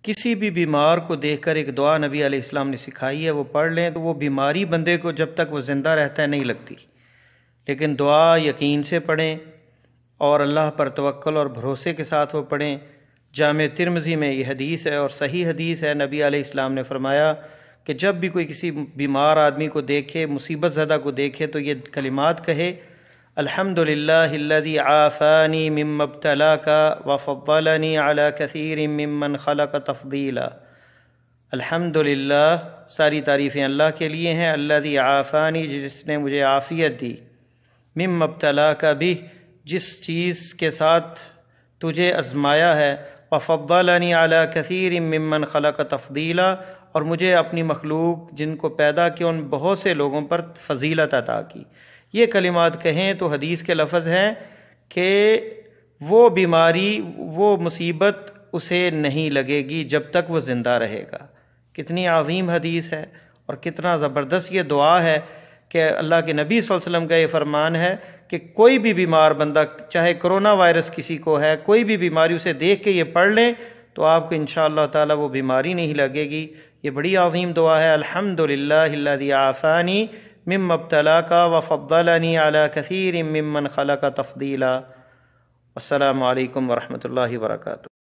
کسی بھی بیمار کو دیکھ کر ایک دعا نبی علیہ السلام نے سکھائی ہے، وہ پڑھ لیں تو وہ بیماری بندے کو جب تک وہ زندہ رہتا ہے نہیں لگتی، لیکن دعا یقین سے پڑھیں اور اللہ پر توکل اور بھروسے کے ساتھ وہ پڑھیں۔ جامع ترمذی میں یہ حدیث ہے اور صحیح حدیث ہے، نبی علیہ السلام نے فرمایا کہ جب بھی کوئی کسی بیمار آدمی کو دیکھے، مصیبت زدہ کو دیکھے تو یہ کلمات کہے: الحمد للہ الذی عافانی مما ابتلاک وفضلنی علی کثیر ممن خلق تفضیلا۔ الحمد للہ، ساری تعریفیں اللہ کے لیے ہیں، الذی عافانی، جس نے مجھے عافیت دی، مما ابتلاک بہ، جس چیز کے ساتھ تجھے آزمایا ہے، وفضلنی علی کثیر ممن خلق تفضیلا، اور مجھے اپنی مخلوق جن کو پیدا کیا ان بہت سے لوگوں پر فضیلت عطا کی۔ یہ کلمات کہیں تو حدیث کے لفظ ہیں کہ وہ بیماری، وہ مصیبت اسے نہیں لگے گی جب تک وہ زندہ رہے گا۔ کتنی عظیم حدیث ہے اور کتنا زبردست یہ دعا ہے کہ اللہ کے نبی صلی اللہ علیہ وسلم کا یہ فرمان ہے کہ کوئی بھی بیمار بندہ، چاہے کرونا وائرس کسی کو ہے، کوئی بھی بیماری، اسے دیکھ کے یہ پڑھ لیں تو آپ کو انشاءاللہ تعالی وہ بیماری نہیں لگے گی۔ یہ بڑی عظیم دعا ہے، الحمد للہ الذی عافانی مما ابتلاک وفضلنی علی کثیر ممن خلق تفضیلا۔ السلام علیکم ورحمۃ اللہ وبرکاتہ۔